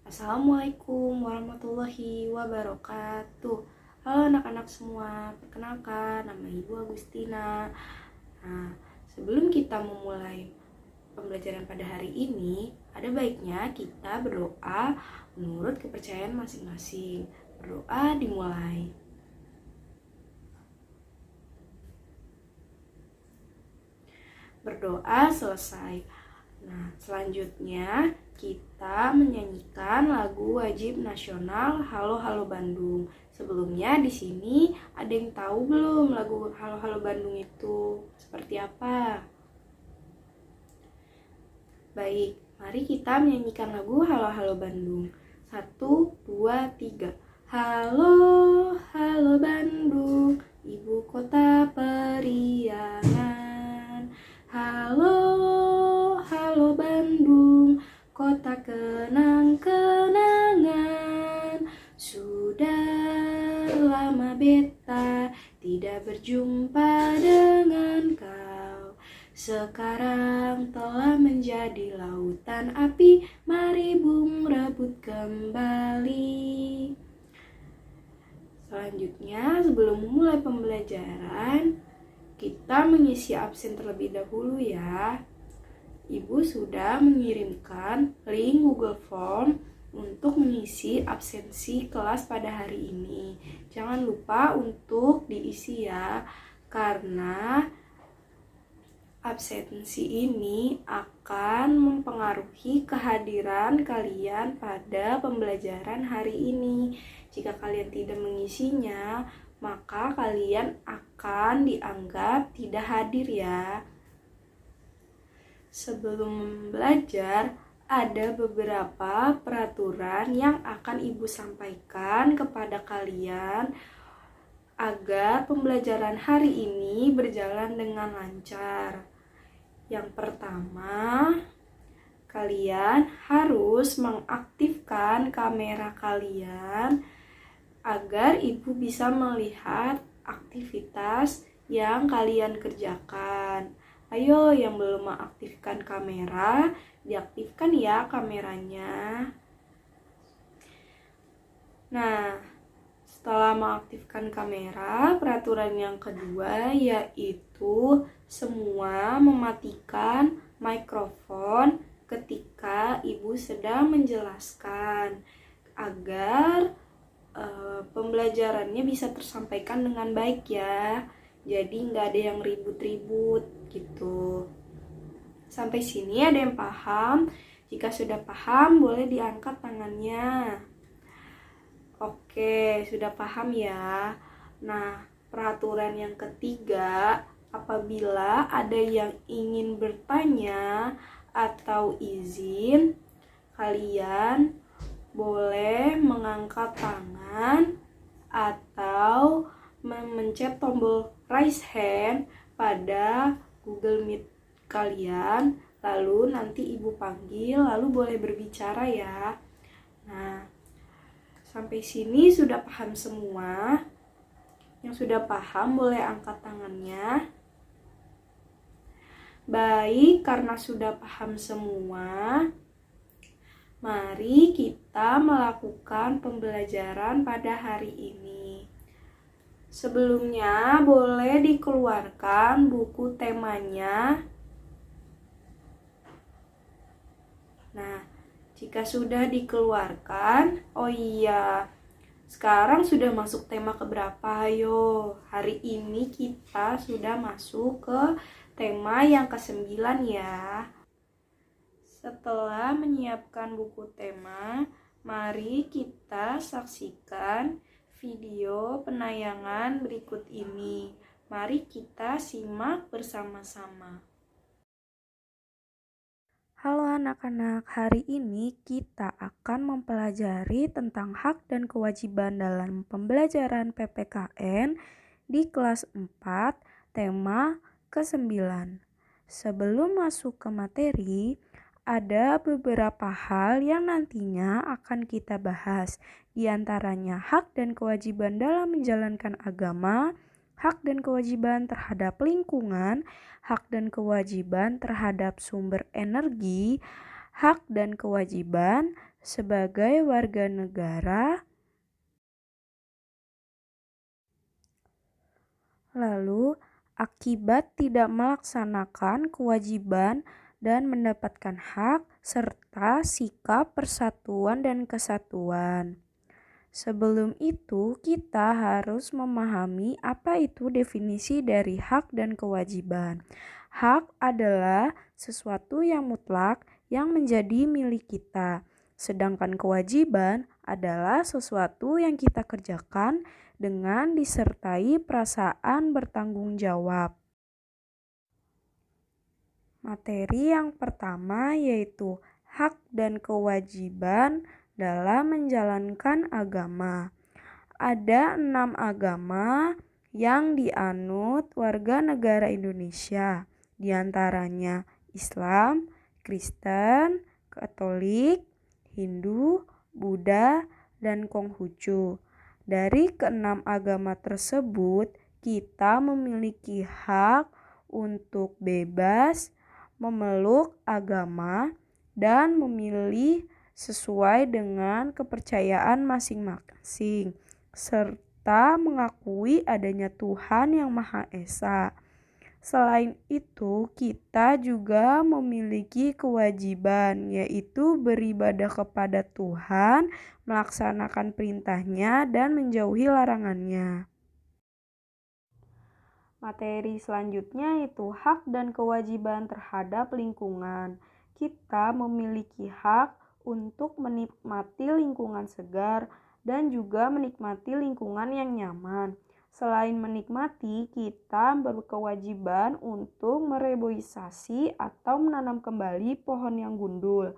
Assalamualaikum warahmatullahi wabarakatuh. Halo anak-anak semua, perkenalkan nama Ibu Agustina. Nah, sebelum kita memulai pembelajaran pada hari ini, ada baiknya kita berdoa menurut kepercayaan masing-masing. Berdoa dimulai. Berdoa selesai. Nah, selanjutnya kita menyanyikan lagu wajib nasional Halo Halo Bandung. Sebelumnya di sini ada yang tahu belum lagu Halo Halo Bandung itu seperti apa? Baik, mari kita menyanyikan lagu Halo Halo Bandung. 1, 2, 3. Halo, halo Bandung, ibu kota periangan. Halo, halo Bandung, kota kenang-kenangan. Sudah lama beta tidak berjumpa dengan kau. Sekarang telah menjadi lautan api, mari bung rebut kembali. Selanjutnya, sebelum memulai pembelajaran, kita mengisi absen terlebih dahulu ya. Ibu sudah mengirimkan link Google Form untuk mengisi absensi kelas pada hari ini. Jangan lupa untuk diisi ya, karena absensi ini akan mempengaruhi kehadiran kalian pada pembelajaran hari ini. Jika kalian tidak mengisinya, maka kalian akan dianggap tidak hadir ya. Sebelum belajar, ada beberapa peraturan yang akan Ibu sampaikan kepada kalian agar pembelajaran hari ini berjalan dengan lancar. Yang pertama, kalian harus mengaktifkan kamera kalian agar Ibu bisa melihat aktivitas yang kalian kerjakan. Ayo yang belum mengaktifkan kamera, diaktifkan ya kameranya. Nah, setelah mengaktifkan kamera, peraturan yang kedua yaitu semua mematikan mikrofon ketika Ibu sedang menjelaskan agar pembelajarannya bisa tersampaikan dengan baik ya. Jadi nggak ada yang ribut-ribut gitu. Sampai sini ada yang paham? Jika sudah paham, boleh diangkat tangannya. Oke, sudah paham ya. Nah, peraturan yang ketiga, apabila ada yang ingin bertanya atau izin, kalian boleh mengangkat tangan atau memencet tombol raise hand pada Google Meet kalian, lalu nanti Ibu panggil, lalu boleh berbicara ya. Nah, sampai sini sudah paham semua? Yang sudah paham boleh angkat tangannya. Baik, karena sudah paham semua, mari kita melakukan pembelajaran pada hari ini. Sebelumnya boleh dikeluarkan buku temanya. Nah, jika sudah dikeluarkan, oh iya, sekarang sudah masuk tema keberapa? Ayo, hari ini kita sudah masuk ke tema yang ke-9 ya. Setelah menyiapkan buku tema, mari kita saksikan video penayangan berikut ini. Mari kita simak bersama-sama. Halo anak-anak, hari ini kita akan mempelajari tentang hak dan kewajiban dalam pembelajaran PPKN di kelas 4, tema ke-9. Sebelum masuk ke materi, ada beberapa hal yang nantinya akan kita bahas, di antaranya hak dan kewajiban dalam menjalankan agama, hak dan kewajiban terhadap lingkungan, hak dan kewajiban terhadap sumber energi, hak dan kewajiban sebagai warga negara. Lalu, akibat tidak melaksanakan kewajiban dan mendapatkan hak serta sikap persatuan dan kesatuan. Sebelum itu, kita harus memahami apa itu definisi dari hak dan kewajiban. Hak adalah sesuatu yang mutlak yang menjadi milik kita, sedangkan kewajiban adalah sesuatu yang kita kerjakan dengan disertai perasaan bertanggung jawab. Materi yang pertama yaitu hak dan kewajiban dalam menjalankan agama. Ada 6 agama yang dianut warga negara Indonesia, diantaranya Islam, Kristen, Katolik, Hindu, Buddha, dan Konghucu. Dari keenam agama tersebut, kita memiliki hak untuk bebas memeluk agama dan memilih sesuai dengan kepercayaan masing-masing, serta mengakui adanya Tuhan yang Maha Esa. Selain itu, kita juga memiliki kewajiban, yaitu beribadah kepada Tuhan, melaksanakan perintahnya, dan menjauhi larangannya. Materi selanjutnya yaitu hak dan kewajiban terhadap lingkungan. Kita memiliki hak untuk menikmati lingkungan segar dan juga menikmati lingkungan yang nyaman. Selain menikmati, kita berkewajiban untuk mereboisasi atau menanam kembali pohon yang gundul,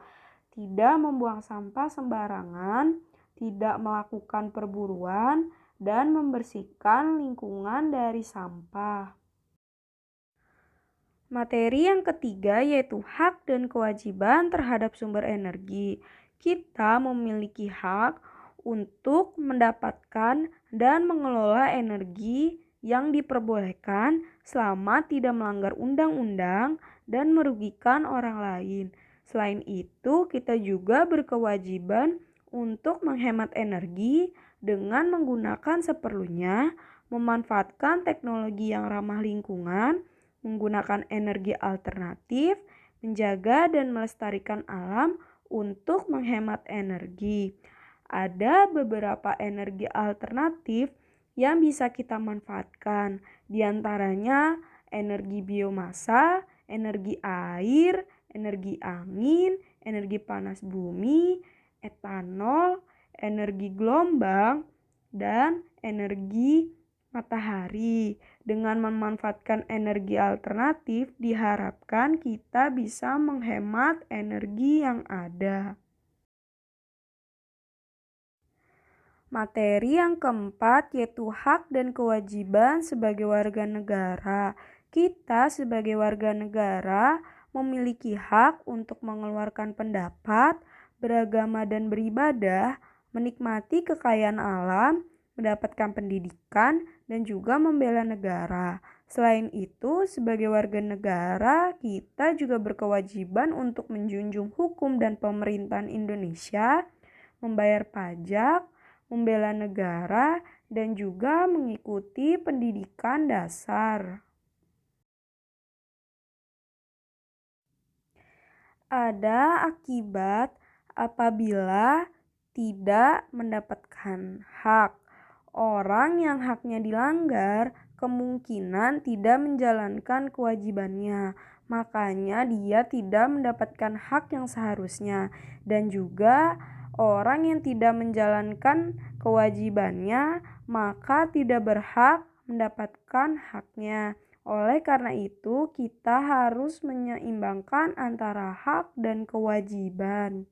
tidak membuang sampah sembarangan, tidak melakukan perburuan, dan membersihkan lingkungan dari sampah. Materi yang ketiga yaitu hak dan kewajiban terhadap sumber energi. Kita memiliki hak untuk mendapatkan dan mengelola energi yang diperbolehkan selama tidak melanggar undang-undang dan merugikan orang lain. Selain itu, kita juga berkewajiban untuk menghemat energi dengan menggunakan seperlunya, memanfaatkan teknologi yang ramah lingkungan, menggunakan energi alternatif, menjaga dan melestarikan alam untuk menghemat energi. Ada beberapa energi alternatif yang bisa kita manfaatkan, di antaranya energi biomasa, energi air, energi angin, energi panas bumi, etanol, energi gelombang, dan energi matahari. Dengan memanfaatkan energi alternatif, diharapkan kita bisa menghemat energi yang ada. Materi yang keempat yaitu hak dan kewajiban sebagai warga negara. Kita sebagai warga negara memiliki hak untuk mengeluarkan pendapat, beragama dan beribadah, menikmati kekayaan alam, mendapatkan pendidikan, dan juga membela negara. Selain itu, sebagai warga negara, kita juga berkewajiban untuk menjunjung hukum dan pemerintahan Indonesia, membayar pajak, membela negara, dan juga mengikuti pendidikan dasar. Ada akibat apabila tidak mendapatkan hak. Orang yang haknya dilanggar kemungkinan tidak menjalankan kewajibannya. Makanya dia tidak mendapatkan hak yang seharusnya. Dan juga orang yang tidak menjalankan kewajibannya maka tidak berhak mendapatkan haknya. Oleh karena itu, kita harus menyeimbangkan antara hak dan kewajiban.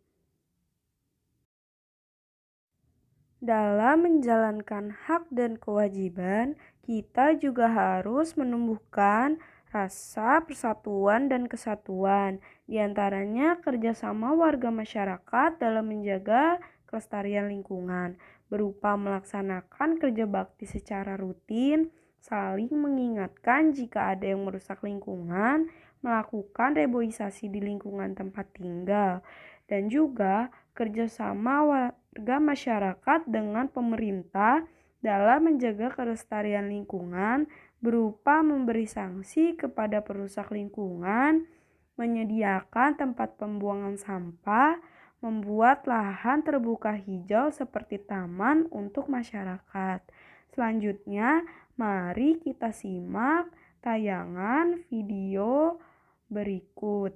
Dalam menjalankan hak dan kewajiban, kita juga harus menumbuhkan rasa persatuan dan kesatuan, di antaranya kerjasama warga masyarakat dalam menjaga kelestarian lingkungan, berupa melaksanakan kerja bakti secara rutin, saling mengingatkan jika ada yang merusak lingkungan, melakukan reboisasi di lingkungan tempat tinggal, dan juga kerjasama warga masyarakat dengan pemerintah dalam menjaga kelestarian lingkungan berupa memberi sanksi kepada perusak lingkungan, menyediakan tempat pembuangan sampah, membuat lahan terbuka hijau seperti taman untuk masyarakat. Selanjutnya, mari kita simak tayangan video berikut.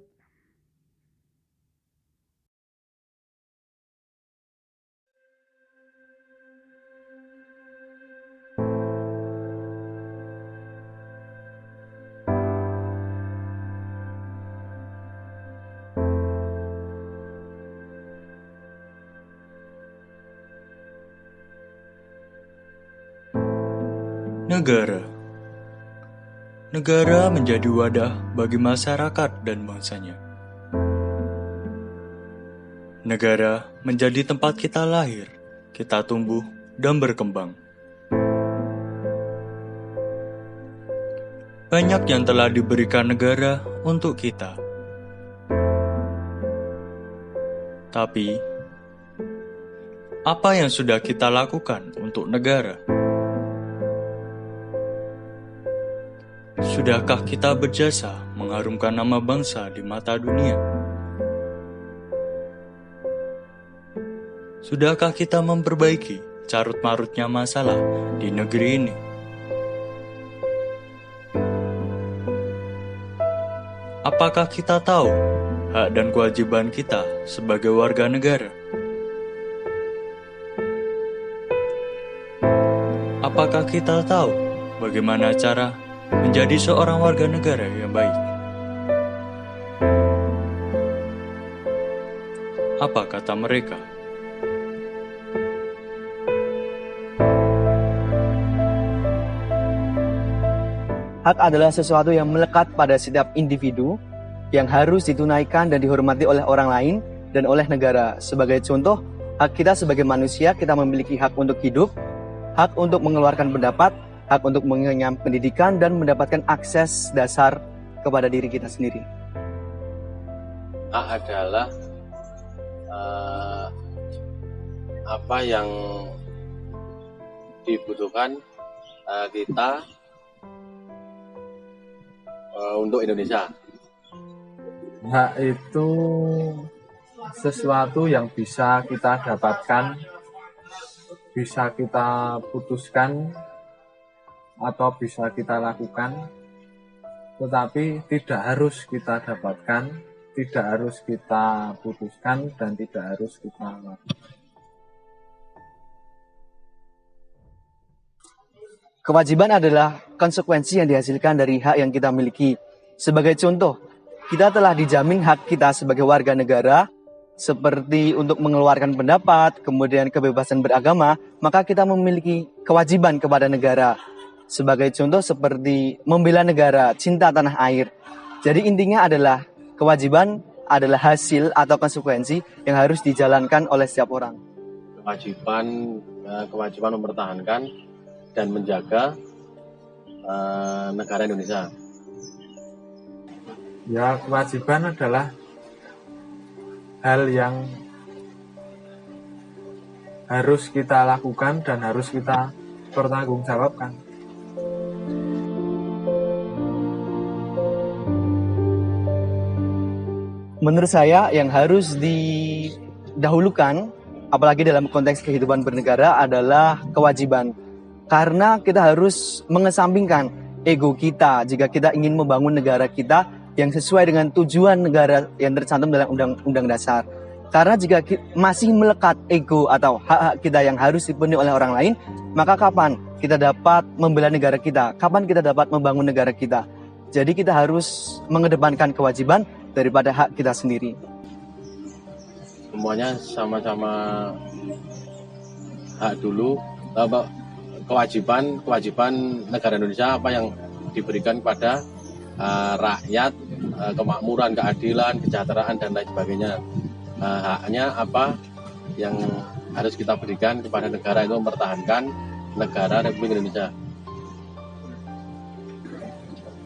Negara menjadi wadah bagi masyarakat dan bangsanya. Negara menjadi tempat kita lahir, kita tumbuh dan berkembang. Banyak yang telah diberikan negara untuk kita. Tapi, apa yang sudah kita lakukan untuk negara? Sudahkah kita berjasa mengharumkan nama bangsa di mata dunia? Sudahkah kita memperbaiki carut-marutnya masalah di negeri ini? Apakah kita tahu hak dan kewajiban kita sebagai warga negara? Apakah kita tahu bagaimana cara menjadi seorang warga negara yang baik? Apa kata mereka? Hak adalah sesuatu yang melekat pada setiap individu yang harus ditunaikan dan dihormati oleh orang lain dan oleh negara. Sebagai contoh, hak kita sebagai manusia, kita memiliki hak untuk hidup, hak untuk mengeluarkan pendapat, hak untuk mengenyam pendidikan, dan mendapatkan akses dasar kepada diri kita sendiri. Hak adalah apa yang dibutuhkan kita untuk Indonesia. Hak itu sesuatu yang bisa kita dapatkan, bisa kita putuskan, atau bisa kita lakukan, tetapi tidak harus kita dapatkan, tidak harus kita putuskan, dan tidak harus kita lakukan. Kewajiban adalah konsekuensi yang dihasilkan dari hak yang kita miliki. Sebagai contoh, kita telah dijamin hak kita sebagai warga negara, seperti untuk mengeluarkan pendapat, kemudian kebebasan beragama, maka kita memiliki kewajiban kepada negara. Sebagai contoh seperti membela negara, cinta tanah air. Jadi intinya adalah kewajiban adalah hasil atau konsekuensi yang harus dijalankan oleh setiap orang. Kewajiban mempertahankan dan menjaga negara Indonesia. Ya, kewajiban adalah hal yang harus kita lakukan dan harus kita pertanggungjawabkan. Menurut saya yang harus didahulukan, apalagi dalam konteks kehidupan bernegara, adalah kewajiban. Karena kita harus mengesampingkan ego kita jika kita ingin membangun negara kita yang sesuai dengan tujuan negara yang tercantum dalam Undang-Undang Dasar. Karena jika masih melekat ego atau hak-hak kita yang harus dipenuhi oleh orang lain, maka kapan kita dapat membela negara kita? Kapan kita dapat membangun negara kita? Jadi kita harus mengedepankan kewajiban daripada hak kita sendiri. Semuanya sama-sama hak dulu, kewajiban negara Indonesia apa yang diberikan kepada rakyat, kemakmuran, keadilan, kesejahteraan, dan lain sebagainya. Haknya apa yang harus kita berikan kepada negara itu mempertahankan negara Republik Indonesia.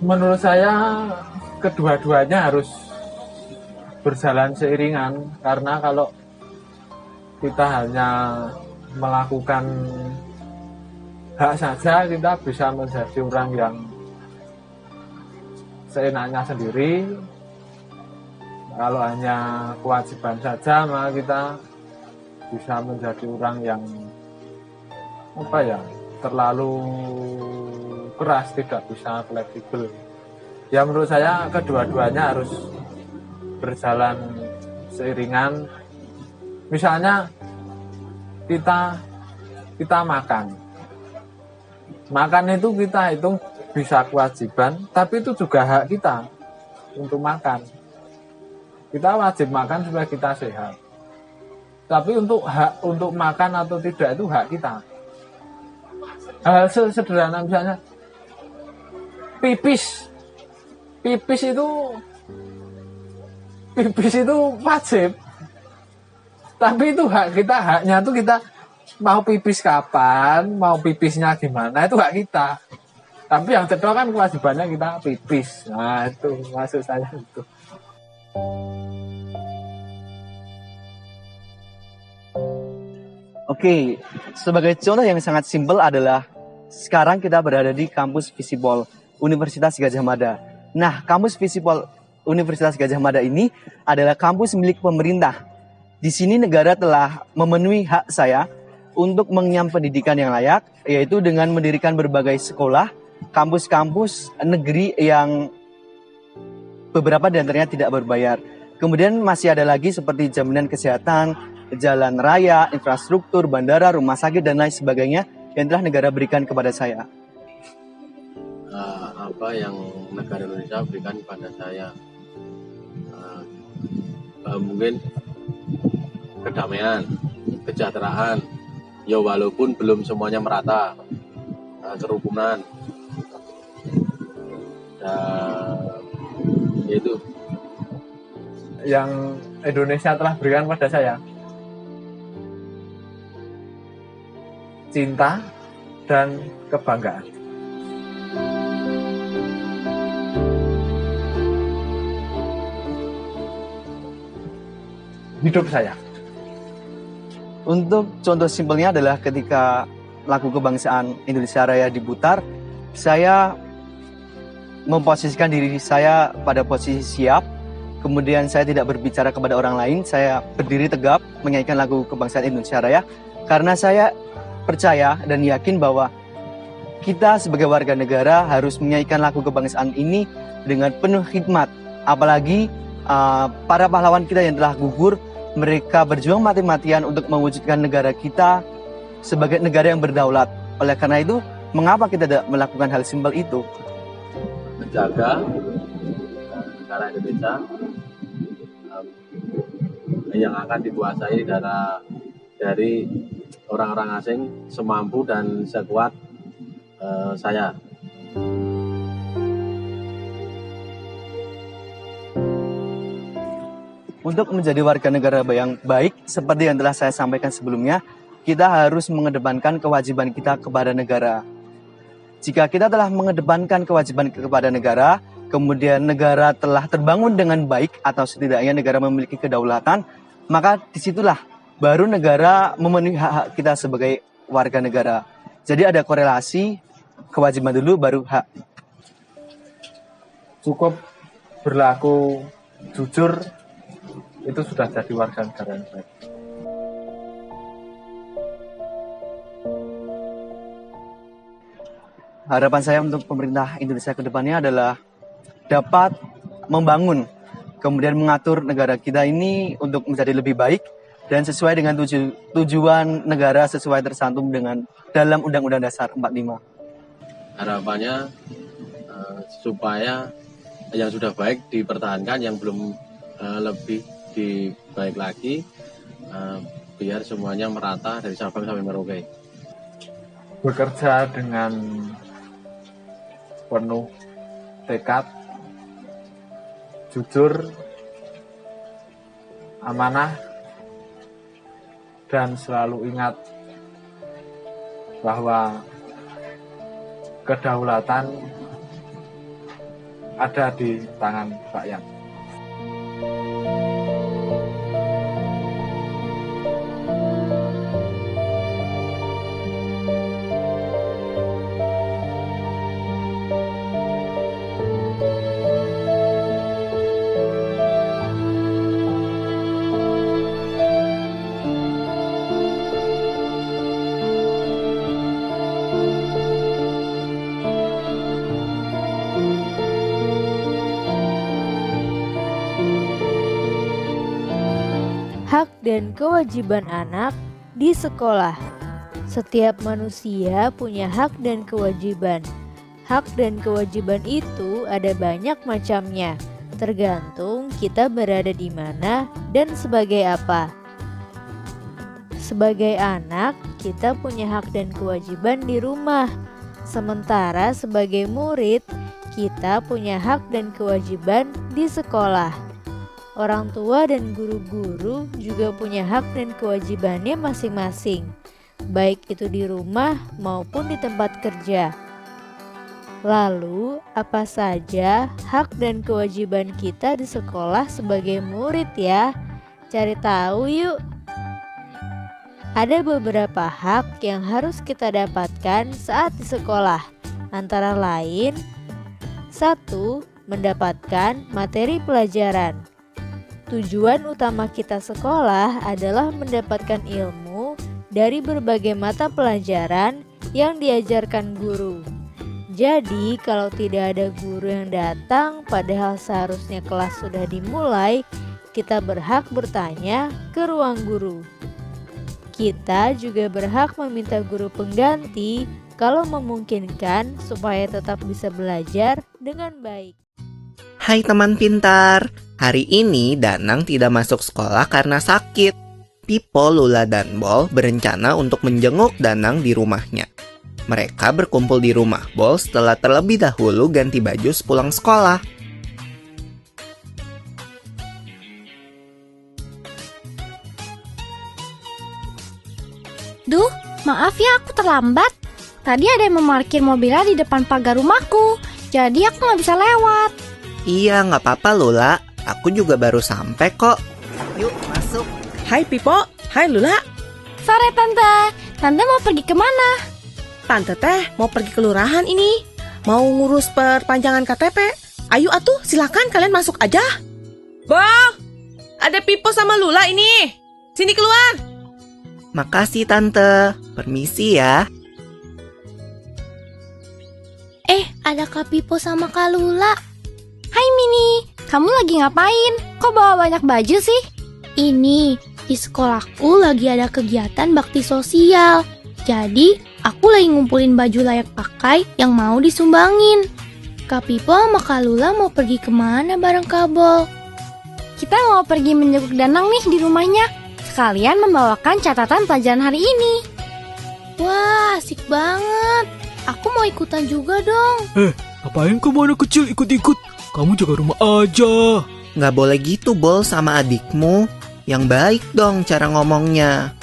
Menurut saya kedua-duanya harus berjalan seiringan, karena kalau kita hanya melakukan hak saja, kita bisa menjadi orang yang seenaknya sendiri. Kalau hanya kewajiban saja, maka kita bisa menjadi orang yang terlalu keras, tidak bisa fleksibel. Ya menurut saya kedua-duanya harus berjalan seiringan. Misalnya kita makan itu kita hitung bisa kewajiban, tapi itu juga hak kita untuk makan. Kita wajib makan supaya kita sehat, tapi untuk hak untuk makan atau tidak itu hak kita. Hal sederhana misalnya pipis itu wajib, tapi itu hak kita. Haknya itu kita mau pipis kapan, mau pipisnya gimana, itu hak kita. Tapi yang kedua kan kewajibannya kita pipis. Nah itu maksud saya itu. Oke, sebagai contoh yang sangat simpel adalah sekarang kita berada di kampus Visipol Universitas Gadjah Mada. Nah, kampus Visipol Universitas Gadjah Mada ini adalah kampus milik pemerintah. Di sini negara telah memenuhi hak saya untuk mengenyam pendidikan yang layak, yaitu dengan mendirikan berbagai sekolah, kampus-kampus negeri yang beberapa di antaranya tidak berbayar. Kemudian masih ada lagi seperti jaminan kesehatan, jalan raya, infrastruktur, bandara, rumah sakit, dan lain sebagainya yang telah negara berikan kepada saya. Apa yang negara Indonesia berikan kepada saya? Mungkin kedamaian, kesejahteraan, ya walaupun belum semuanya merata, kerukunan, itu Yang Indonesia telah berikan pada saya. Cinta dan kebanggaan. Hidup saya. Untuk contoh simpelnya adalah ketika lagu kebangsaan Indonesia Raya diputar, saya memposisikan diri saya pada posisi siap. Kemudian saya tidak berbicara kepada orang lain, saya berdiri tegap menyanyikan lagu kebangsaan Indonesia Raya karena saya percaya dan yakin bahwa kita sebagai warga negara harus menyanyikan lagu kebangsaan ini dengan penuh hikmat. Apalagi para pahlawan kita yang telah gugur, mereka berjuang mati-matian untuk mewujudkan negara kita sebagai negara yang berdaulat. Oleh karena itu, mengapa kita tidak melakukan hal simpel itu? menjaga negara Indonesia yang akan dikuasai dari orang-orang asing semampu dan sekuat saya. Untuk menjadi warga negara yang baik, seperti yang telah saya sampaikan sebelumnya, kita harus mengedepankan kewajiban kita kepada negara. Jika kita telah mengedepankan kewajiban kepada negara, kemudian negara telah terbangun dengan baik atau setidaknya negara memiliki kedaulatan, maka disitulah baru negara memenuhi hak-hak kita sebagai warga negara. Jadi ada korelasi, kewajiban dulu baru hak. Cukup berlaku jujur, itu sudah jadi warga negara yang baik. Harapan saya untuk pemerintah Indonesia ke depannya adalah dapat membangun, kemudian mengatur negara kita ini untuk menjadi lebih baik dan sesuai dengan tujuan negara sesuai tersantum dengan dalam Undang-Undang Dasar 45. Harapannya supaya yang sudah baik dipertahankan, yang belum lebih baik lagi, biar semuanya merata dari Sabang sampai Merauke. Bekerja dengan penuh tekad, jujur, amanah, dan selalu ingat bahwa kedaulatan ada di tangan rakyat. dan kewajiban anak di sekolah. Setiap manusia punya hak dan kewajiban. Hak dan kewajiban itu ada banyak macamnya, tergantung kita berada di mana dan sebagai apa. Sebagai anak, kita punya hak dan kewajiban di rumah. Sementara sebagai murid, kita punya hak dan kewajiban di sekolah. Orang tua dan guru-guru juga punya hak dan kewajibannya masing-masing, baik itu di rumah maupun di tempat kerja. Lalu, apa saja hak dan kewajiban kita di sekolah sebagai murid ya? Cari tahu yuk. Ada beberapa hak yang harus kita dapatkan saat di sekolah. Antara lain, 1. Mendapatkan materi pelajaran. Tujuan utama kita sekolah adalah mendapatkan ilmu dari berbagai mata pelajaran yang diajarkan guru. Jadi, kalau tidak ada guru yang datang, padahal seharusnya kelas sudah dimulai, kita berhak bertanya ke ruang guru. Kita juga berhak meminta guru pengganti kalau memungkinkan supaya tetap bisa belajar dengan baik. Hai teman pintar, hari ini Danang tidak masuk sekolah karena sakit. Pipo, Lula, dan Bol berencana untuk menjenguk Danang di rumahnya. Mereka berkumpul di rumah Bol setelah terlebih dahulu ganti baju sepulang sekolah. Duh, maaf ya aku terlambat. Tadi ada yang memarkir mobilnya di depan pagar rumahku, jadi aku nggak bisa lewat. Iya, nggak apa-apa Lula. Aku juga baru sampai kok. Yuk, masuk. Hai Pipo, hai Lula. Sore Tante, Tante mau pergi kemana? Tante teh mau pergi kelurahan ini. Mau ngurus perpanjangan KTP. Ayo atuh, silakan kalian masuk aja. Bang, ada Pipo sama Lula ini. Sini keluar. Makasih Tante. Permisi ya. Ada Kak Pipo sama Kak Lula. Hai Mini, kamu lagi ngapain? Kok bawa banyak baju sih? Ini, di sekolahku lagi ada kegiatan bakti sosial. Jadi, aku lagi ngumpulin baju layak pakai yang mau disumbangin. Kak Pipo sama Kak Lula mau pergi kemana bareng Kak Bol? Kita mau pergi menjenguk Danang nih di rumahnya. Sekalian membawakan catatan pelajaran hari ini. Wah, asik banget. Aku mau ikutan juga dong. Ngapain kamu anak kecil ikut-ikut? Kamu jaga rumah aja. Nggak boleh gitu Bol sama adikmu. Yang baik dong cara ngomongnya.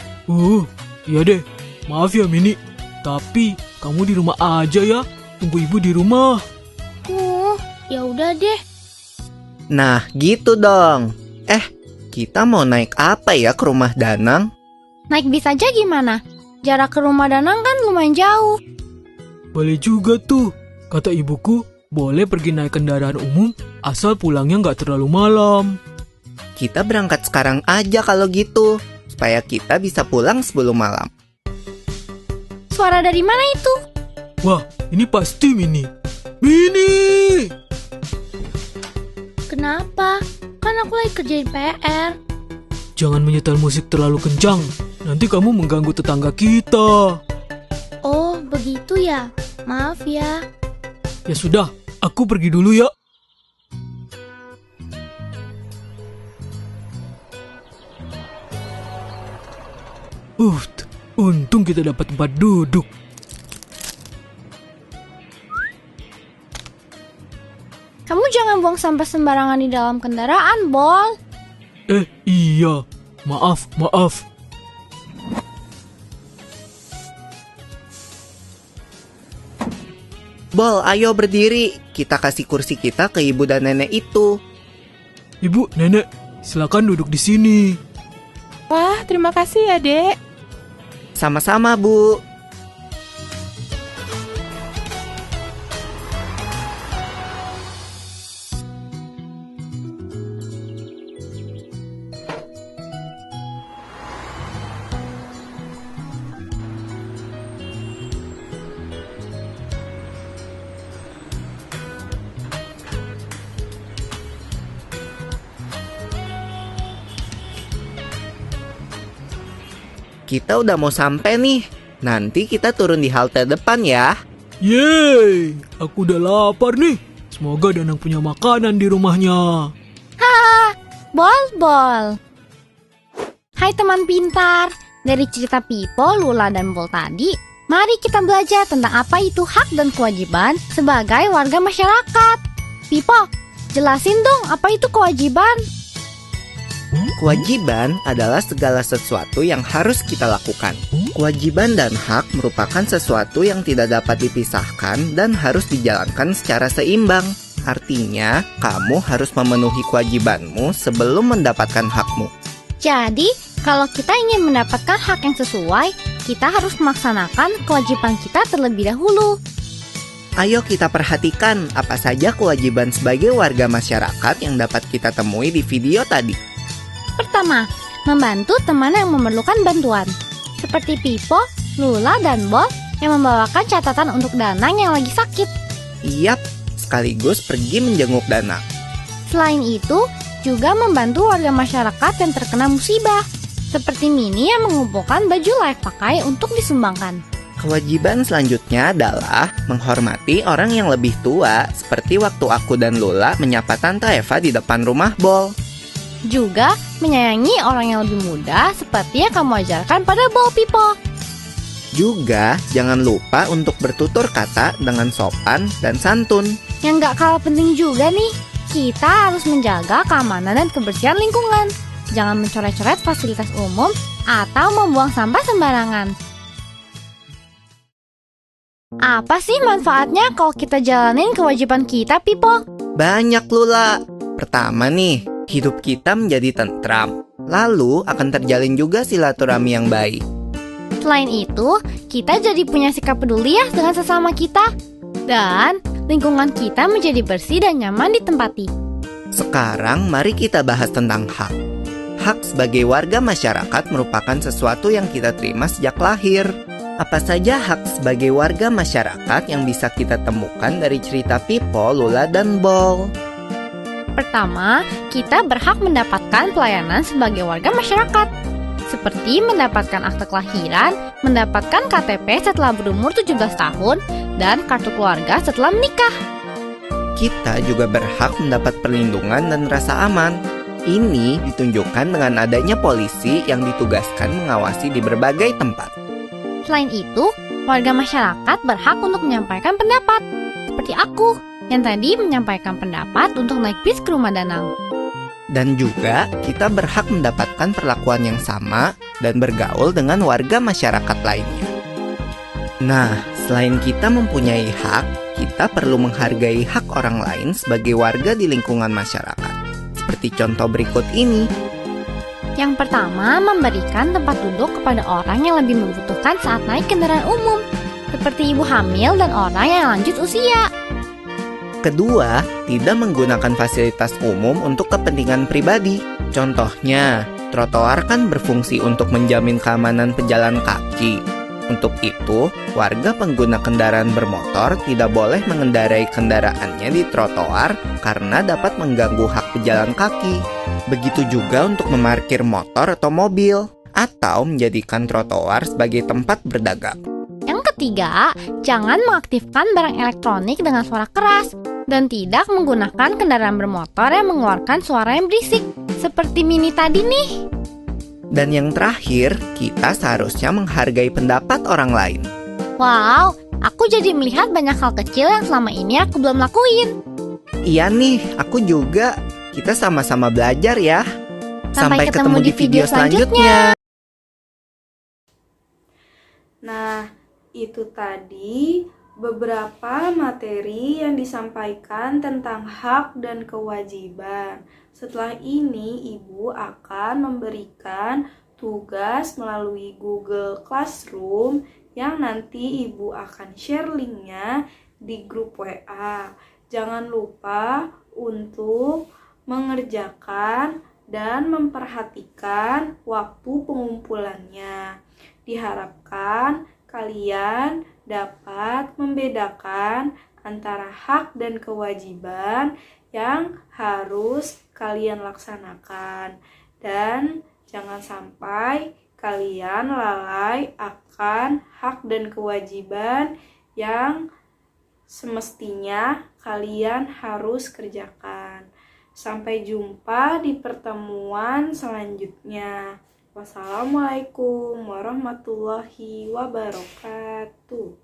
Iya deh. Maaf ya Mini. Tapi kamu di rumah aja ya. Tunggu ibu di rumah. Ya udah deh. Nah, gitu dong. Kita mau naik apa ya ke rumah Danang? Naik bis aja gimana? Jarak ke rumah Danang kan lumayan jauh. Boleh juga tuh. Kata ibuku, boleh pergi naik kendaraan umum asal pulangnya nggak terlalu malam. Kita berangkat sekarang aja kalau gitu, supaya kita bisa pulang sebelum malam. Suara dari mana itu? Wah, ini pasti Mini. Mini! Kenapa? Kan aku lagi kerjain PR. Jangan menyetel musik terlalu kencang. Nanti kamu mengganggu tetangga kita. Oh, begitu ya. Maaf ya. Ya sudah, aku pergi dulu ya. Untung kita dapat tempat duduk. Kamu jangan buang sampah sembarangan di dalam kendaraan, Bol. Iya. Maaf. Bol, ayo berdiri. Kita kasih kursi kita ke ibu dan nenek itu. Ibu, nenek, silakan duduk di sini. Wah, terima kasih ya, Dek. Sama-sama, Bu. kita udah mau sampai nih. Nanti kita turun di halte depan ya. Yeay, aku udah lapar nih. Semoga Danang punya makanan di rumahnya. Bol. Hai teman pintar. Dari cerita Pipo, Lula, dan Bol tadi, mari kita belajar tentang apa itu hak dan kewajiban sebagai warga masyarakat. Pipo, jelasin dong apa itu kewajiban. Kewajiban adalah segala sesuatu yang harus kita lakukan. Kewajiban dan hak merupakan sesuatu yang tidak dapat dipisahkan dan harus dijalankan secara seimbang. Artinya, kamu harus memenuhi kewajibanmu sebelum mendapatkan hakmu. Jadi, kalau kita ingin mendapatkan hak yang sesuai, kita harus melaksanakan kewajiban kita terlebih dahulu. Ayo kita perhatikan apa saja kewajiban sebagai warga masyarakat yang dapat kita temui di video tadi. Pertama, membantu teman yang memerlukan bantuan. Seperti Pipo, Lula, dan Bol yang membawakan catatan untuk Danang yang lagi sakit. Yap, sekaligus pergi menjenguk Danang. Selain itu, juga membantu warga masyarakat yang terkena musibah. Seperti Mini yang mengumpulkan baju layak pakai untuk disumbangkan. Kewajiban selanjutnya adalah menghormati orang yang lebih tua, seperti waktu aku dan Lula menyapa Tante Eva di depan rumah Bol. Juga menyayangi orang yang lebih muda, seperti yang kamu ajarkan pada Bol, Pipo. Juga jangan lupa untuk bertutur kata dengan sopan dan santun. Yang gak kalah penting juga nih, kita harus menjaga keamanan dan kebersihan lingkungan. Jangan mencoret-coret fasilitas umum atau membuang sampah sembarangan. Apa sih manfaatnya kalau kita jalanin kewajiban kita, Pipo? Banyak, Lula. Pertama nih, hidup kita menjadi tentram. Lalu akan terjalin juga silaturahmi yang baik. Selain itu, kita jadi punya sikap peduli ya dengan sesama kita. Dan lingkungan kita menjadi bersih dan nyaman ditempati. Sekarang mari kita bahas tentang hak. Hak sebagai warga masyarakat merupakan sesuatu yang kita terima sejak lahir. Apa saja hak sebagai warga masyarakat yang bisa kita temukan dari cerita Pipo, Lula, dan Bol? Pertama, kita berhak mendapatkan pelayanan sebagai warga masyarakat. Seperti mendapatkan akte kelahiran, mendapatkan KTP setelah berumur 17 tahun, dan kartu keluarga setelah menikah. Kita juga berhak mendapat perlindungan dan rasa aman. Ini ditunjukkan dengan adanya polisi yang ditugaskan mengawasi di berbagai tempat. Selain itu, warga masyarakat berhak untuk menyampaikan pendapat. Seperti aku, yang tadi menyampaikan pendapat untuk naik bis ke rumah Danang. Dan juga kita berhak mendapatkan perlakuan yang sama dan bergaul dengan warga masyarakat lainnya. Nah, selain kita mempunyai hak, kita perlu menghargai hak orang lain sebagai warga di lingkungan masyarakat. Seperti contoh berikut ini. Yang pertama, memberikan tempat duduk kepada orang yang lebih membutuhkan saat naik kendaraan umum, seperti ibu hamil dan orang yang lanjut usia. Kedua, tidak menggunakan fasilitas umum untuk kepentingan pribadi. Contohnya, trotoar kan berfungsi untuk menjamin keamanan pejalan kaki. Untuk itu, warga pengguna kendaraan bermotor tidak boleh mengendarai kendaraannya di trotoar karena dapat mengganggu hak pejalan kaki. Begitu juga untuk memarkir motor atau mobil, atau menjadikan trotoar sebagai tempat berdagang. Yang ketiga, jangan mengaktifkan barang elektronik dengan suara keras dan tidak menggunakan kendaraan bermotor yang mengeluarkan suara yang berisik, seperti Mini tadi nih. Dan yang terakhir, kita seharusnya menghargai pendapat orang lain. Wow, aku jadi melihat banyak hal kecil yang selama ini aku belum lakuin. Iya nih, aku juga. Kita sama-sama belajar ya. Sampai ketemu di video selanjutnya. Nah, itu tadi beberapa materi yang disampaikan tentang hak dan kewajiban. Setelah ini, Ibu akan memberikan tugas melalui Google Classroom yang nanti Ibu akan share linknya di grup WA. Jangan lupa untuk mengerjakan dan memperhatikan waktu pengumpulannya. Diharapkan kalian dapat membedakan antara hak dan kewajiban yang harus kalian laksanakan. Dan jangan sampai kalian lalai akan hak dan kewajiban yang semestinya kalian harus kerjakan. Sampai jumpa di pertemuan selanjutnya. Wassalamualaikum warahmatullahi wabarakatuh.